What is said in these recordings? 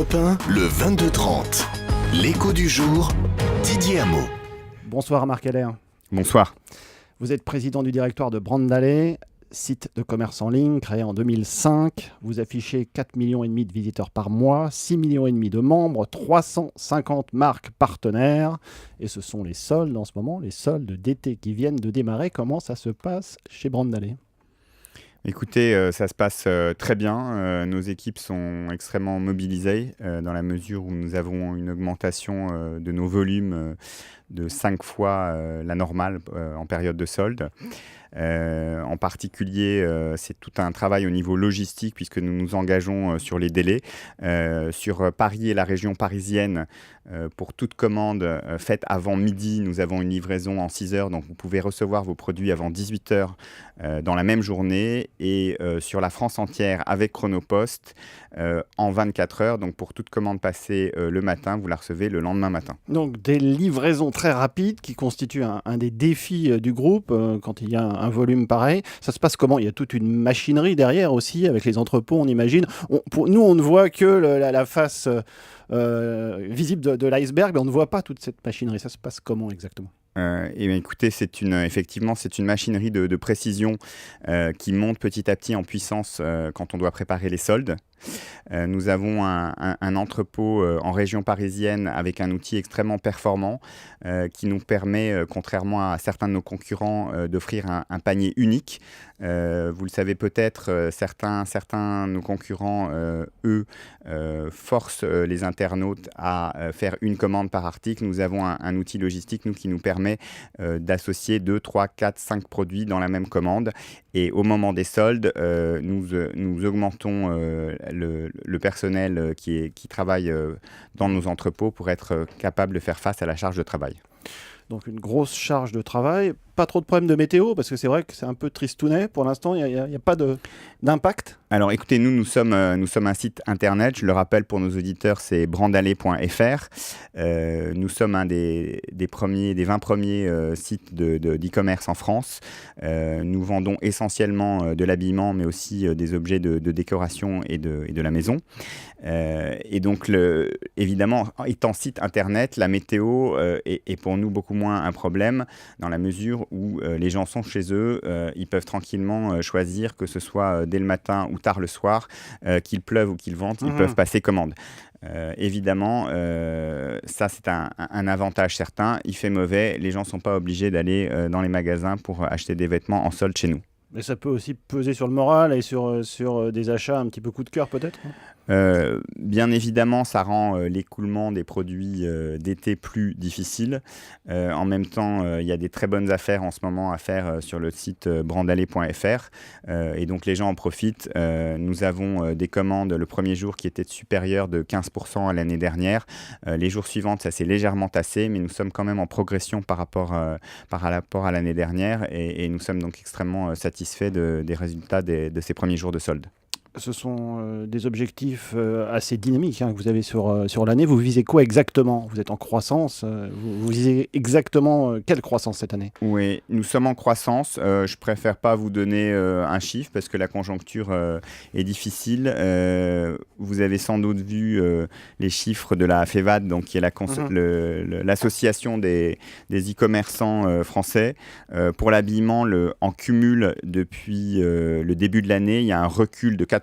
Europe 1, le 22-30. L'écho du jour, Didier Hameau. Bonsoir Marc Heller. Bonsoir. Vous êtes président du directoire de Brandalay, site de commerce en ligne créé en 2005. Vous affichez 4,5 millions de visiteurs par mois, 6,5 millions de membres, 350 marques partenaires. Et ce sont les soldes en ce moment, les soldes d'été qui viennent de démarrer. Comment ça se passe chez Brandalay ? Écoutez, ça se passe très bien. Nos équipes sont extrêmement mobilisées dans la mesure où nous avons une augmentation de nos volumes de 5 fois la normale en période de solde. En particulier, c'est tout un travail au niveau logistique puisque nous nous engageons sur les délais. Sur Paris et la région parisienne, pour toute commande faite avant midi, nous avons une livraison en 6 heures. Donc, vous pouvez recevoir vos produits avant 18 heures dans la même journée. Et sur la France entière, avec Chronopost, en 24 heures. Donc, pour toute commande passée le matin, vous la recevez le lendemain matin. Donc, des livraisons très rapides qui constituent un des défis du groupe quand il y a un volume pareil. Ça se passe comment ? Il y a toute une machinerie derrière aussi, avec les entrepôts, on imagine. Nous, on ne voit que la face visible de l'iceberg, mais on ne voit pas toute cette machinerie. Ça se passe comment exactement ? Écoutez, effectivement, c'est une machinerie de précision qui monte petit à petit en puissance quand on doit préparer les soldes. Nous avons un entrepôt en région parisienne avec un outil extrêmement performant qui nous permet, contrairement à certains de nos concurrents, d'offrir un panier unique. Vous le savez peut-être, certains de nos concurrents, forcent les internautes à faire une commande par article. Nous avons un outil logistique qui nous permet d'associer 2, 3, 4, 5 produits dans la même commande. Et au moment des soldes, nous augmentons le personnel qui travaille dans nos entrepôts pour être capable de faire face à la charge de travail. Donc une grosse charge de travail, pas trop de problèmes de météo, parce que c'est vrai que c'est un peu tristounet. Pour l'instant, il n'y a pas d'impact. Alors écoutez, nous sommes un site internet, je le rappelle pour nos auditeurs, c'est brandalay.fr. Nous sommes un des 20 premiers sites d'e-commerce en France. Nous vendons essentiellement de l'habillement, mais aussi des objets de décoration et de la maison. Et donc, évidemment, étant site internet, la météo est pour nous beaucoup moins un problème dans la mesure où les gens sont chez eux, ils peuvent tranquillement choisir, que ce soit dès le matin ou tard le soir, qu'il pleuve ou qu'il vente, ils peuvent passer commande. Évidemment, ça c'est un avantage certain. Il fait mauvais, les gens ne sont pas obligés d'aller dans les magasins pour acheter des vêtements en solde chez nous. Mais ça peut aussi peser sur le moral et sur des achats un petit peu coup de cœur peut-être ? Bien évidemment, ça rend l'écoulement des produits d'été plus difficile. En même temps, il y a des très bonnes affaires en ce moment à faire sur le site brandalay.fr. Et donc, les gens en profitent. Nous avons des commandes le premier jour qui étaient supérieures de 15% à l'année dernière. Les jours suivants, ça s'est légèrement tassé, mais nous sommes quand même en progression par rapport à l'année dernière. Et nous sommes donc extrêmement satisfaits des résultats de ces premiers jours de solde. Ce sont des objectifs assez dynamiques que vous avez sur l'année. Vous visez quoi exactement ? Vous êtes en croissance. Vous visez exactement quelle croissance cette année ? Oui, nous sommes en croissance. Je ne préfère pas vous donner un chiffre parce que la conjoncture est difficile. Vous avez sans doute vu les chiffres de la FEVAD, donc, qui est l'association des e-commerçants français. Pour l'habillement, en cumul, depuis le début de l'année, il y a un recul de 4%.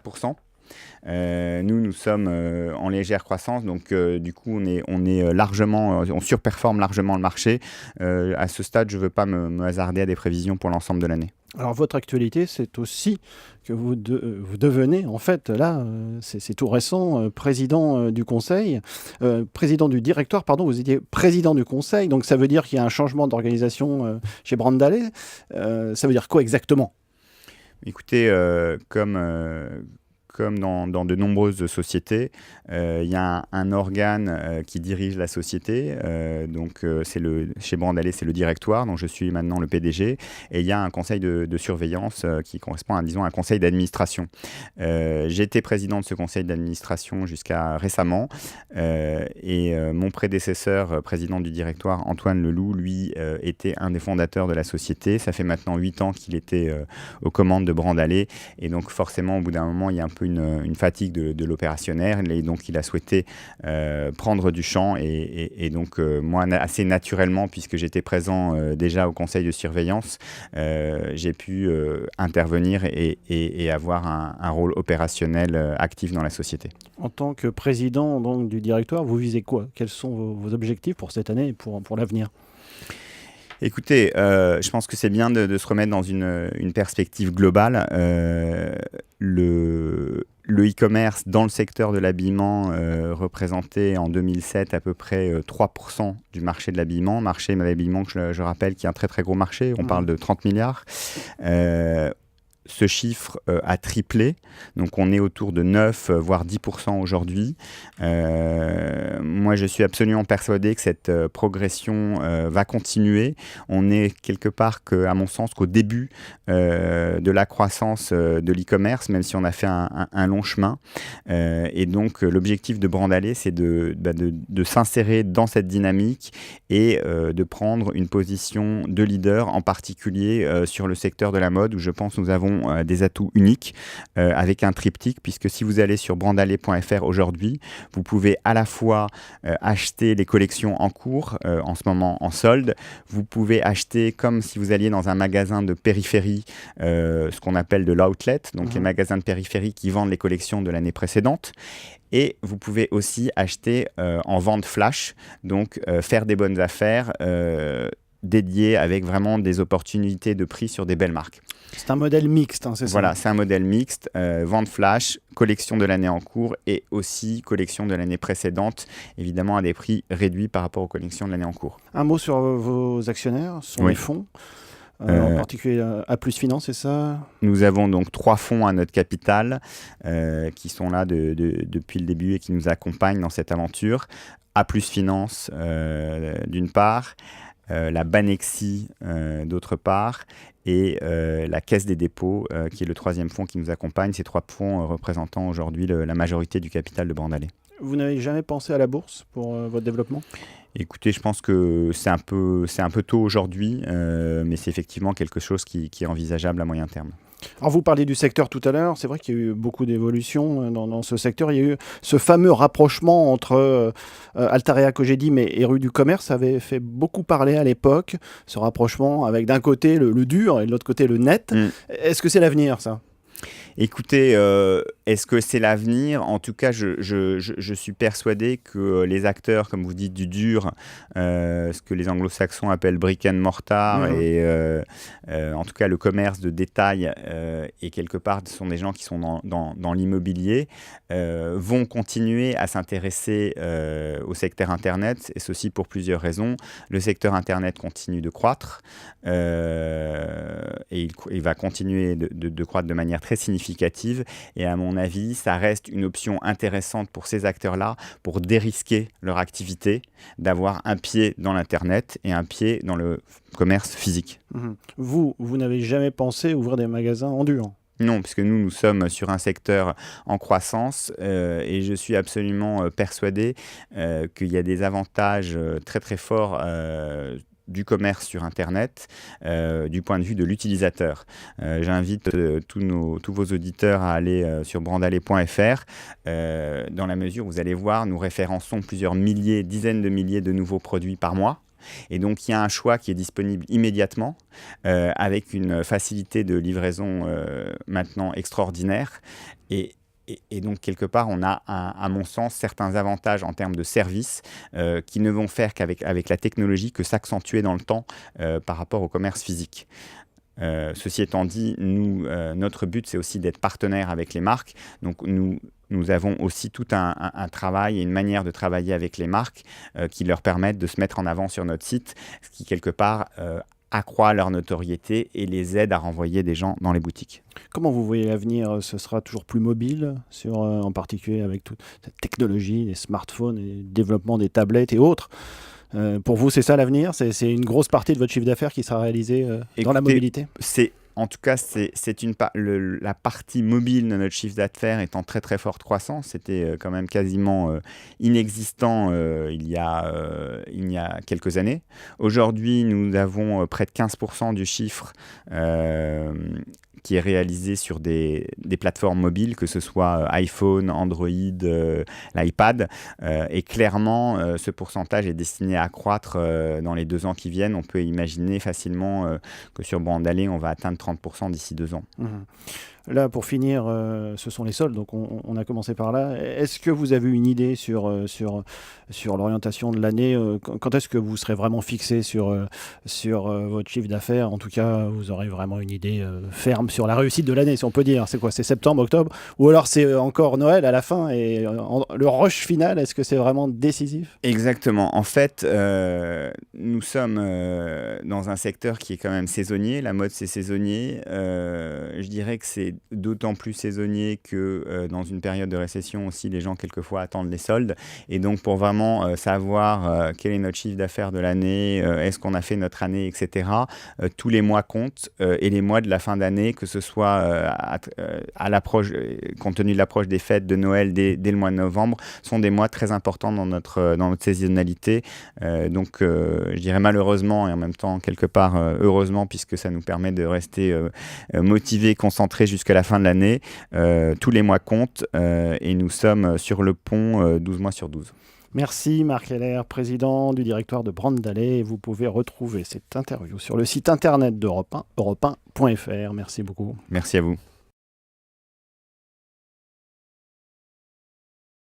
Nous sommes en légère croissance, donc du coup on surperforme largement le marché. À ce stade, je ne veux pas me hasarder à des prévisions pour l'ensemble de l'année. Alors votre actualité, c'est aussi que vous devenez, en fait, là, c'est tout récent, président du conseil, président du directoire, pardon, vous étiez président du conseil, donc ça veut dire qu'il y a un changement d'organisation chez Brandalay. Ça veut dire quoi exactement ? Écoutez, comme dans de nombreuses sociétés, il y a un organe qui dirige la société. Chez Brandalay, c'est le directoire, dont je suis maintenant le PDG. Et il y a un conseil de surveillance qui correspond à un conseil d'administration. J'étais président de ce conseil d'administration jusqu'à récemment. Mon prédécesseur, président du directoire, Antoine Leloup, lui, était un des fondateurs de la société. Ça fait maintenant 8 ans qu'il était aux commandes de Brandalay. Et donc, forcément, au bout d'un moment, il y a un peu une fatigue de l'opérationnel et donc il a souhaité prendre du champ et donc moi assez naturellement puisque j'étais présent déjà au conseil de surveillance, j'ai pu intervenir et avoir un rôle opérationnel actif dans la société. En tant que président donc, du directoire, vous visez quoi? Quels sont vos objectifs pour cette année et pour l'avenir? Écoutez, je pense que c'est bien de se remettre dans une perspective globale. Le e-commerce dans le secteur de l'habillement représentait en 2007 à peu près 3% du marché de l'habillement. Marché de l'habillement que je rappelle qui est un très très gros marché, on parle de 30 milliards. Ce chiffre a triplé, donc on est autour de 9 voire 10% aujourd'hui. Moi je suis absolument persuadé que cette progression va continuer. On est quelque part à mon sens qu'au début de la croissance de l'e-commerce, même si on a fait un long chemin. Et donc l'objectif de Brand Alley, c'est de s'insérer dans cette dynamique et de prendre une position de leader, en particulier sur le secteur de la mode, où je pense que nous avons des atouts uniques avec un triptyque, puisque si vous allez sur brandalley.fr aujourd'hui, vous pouvez à la fois acheter les collections en cours, en ce moment en solde, vous pouvez acheter comme si vous alliez dans un magasin de périphérie, ce qu'on appelle de l'outlet, donc les magasins de périphérie qui vendent les collections de l'année précédente. Et vous pouvez aussi acheter en vente flash, donc faire des bonnes affaires dédiées avec vraiment des opportunités de prix sur des belles marques. C'est un modèle mixte, hein, c'est ça? Voilà, c'est un modèle mixte, vente flash, collection de l'année en cours et aussi collection de l'année précédente, évidemment à des prix réduits par rapport aux collections de l'année en cours. Un mot sur vos actionnaires, ce sont les fonds, en particulier A+ Finance, c'est ça? Nous avons donc 3 fonds à notre capital qui sont là depuis le début et qui nous accompagnent dans cette aventure. A+ Finance d'une part, la Banexi d'autre part et la Caisse des dépôts qui est le 3e fonds qui nous accompagne. Ces 3 fonds représentant aujourd'hui la majorité du capital de Brand Alley. Vous n'avez jamais pensé à la bourse pour votre développement? Écoutez, je pense que c'est un peu tôt aujourd'hui, mais c'est effectivement quelque chose qui est envisageable à moyen terme. Alors vous parliez du secteur tout à l'heure, c'est vrai qu'il y a eu beaucoup d'évolutions dans ce secteur. Il y a eu ce fameux rapprochement entre Altarea Cogedim et Rue du Commerce, ça avait fait beaucoup parler à l'époque, ce rapprochement avec d'un côté le dur et de l'autre côté le net. Est-ce que c'est l'avenir ça? Écoutez, est-ce que c'est l'avenir? En tout cas, je suis persuadé que les acteurs, comme vous dites, du dur, ce que les anglo-saxons appellent brick and mortar, et en tout cas le commerce de détail, et quelque part, ce sont des gens qui sont dans l'immobilier, vont continuer à s'intéresser au secteur Internet, et ceci pour plusieurs raisons. Le secteur Internet continue de croître, et il va continuer de croître de manière très significative. Et à mon avis, ça reste une option intéressante pour ces acteurs-là pour dérisquer leur activité, d'avoir un pied dans l'Internet et un pied dans le commerce physique. Vous n'avez jamais pensé ouvrir des magasins en dur? Non, puisque nous sommes sur un secteur en croissance et je suis absolument persuadé qu'il y a des avantages très très forts du commerce sur Internet, du point de vue de l'utilisateur. J'invite tous vos auditeurs à aller sur brandalley.fr. Dans la mesure où vous allez voir, nous référençons plusieurs milliers, dizaines de milliers de nouveaux produits par mois. Et donc, il y a un choix qui est disponible immédiatement, avec une facilité de livraison maintenant extraordinaire. Et donc, quelque part, on a, à mon sens, certains avantages en termes de services qui ne vont faire qu'avec la technologie que s'accentuer dans le temps par rapport au commerce physique. Ceci étant dit, notre but, c'est aussi d'être partenaire avec les marques. Donc, nous avons aussi tout un travail et une manière de travailler avec les marques qui leur permettent de se mettre en avant sur notre site, ce qui, quelque part, accroît leur notoriété et les aide à renvoyer des gens dans les boutiques. Comment vous voyez l'avenir? Ce sera toujours plus mobile, en particulier avec toute cette technologie, les smartphones, et le développement des tablettes et autres. Pour vous, c'est ça l'avenir? C'est une grosse partie de votre chiffre d'affaires qui sera réalisée dans la mobilité? En tout cas, la partie mobile de notre chiffre d'affaires est en très très forte croissance. C'était quand même quasiment inexistant il y a quelques années. Aujourd'hui, nous avons près de 15% du chiffre qui est réalisé sur des plateformes mobiles, que ce soit iPhone, Android, l'iPad. Et clairement, ce pourcentage est destiné à croître dans les 2 ans qui viennent. On peut imaginer facilement que sur Brandalé, on va atteindre 30% d'ici 2 ans. Là, pour finir, ce sont les soldes, donc on a commencé par là. Est-ce que vous avez une idée sur l'orientation de l'année? Quand est-ce que vous serez vraiment fixé sur votre chiffre d'affaires? En tout cas, vous aurez vraiment une idée ferme sur la réussite de l'année, si on peut dire. C'est quoi? C'est septembre, octobre? Ou alors c'est encore Noël à la fin et le rush final, est-ce que c'est vraiment décisif? Exactement. En fait, nous sommes dans un secteur qui est quand même saisonnier. La mode, c'est saisonnier. Je dirais que c'est d'autant plus saisonnier que dans une période de récession aussi, les gens quelquefois attendent les soldes. Et donc, pour vraiment savoir quel est notre chiffre d'affaires de l'année, est-ce qu'on a fait notre année, etc., tous les mois comptent. Et les mois de la fin d'année, que ce soit à l'approche, compte tenu de l'approche des fêtes de Noël dès le mois de novembre, sont des mois très importants dans notre saisonnalité. Donc, je dirais malheureusement et en même temps, quelque part, heureusement, puisque ça nous permet de rester motivés, concentrés jusqu'à la fin de l'année. Tous les mois comptent et nous sommes sur le pont 12 mois sur 12. Merci Marc Heller, président du directoire de Brandalé. Vous pouvez retrouver cette interview sur le site internet d'Europe 1, europe1.fr. Merci beaucoup. Merci à vous.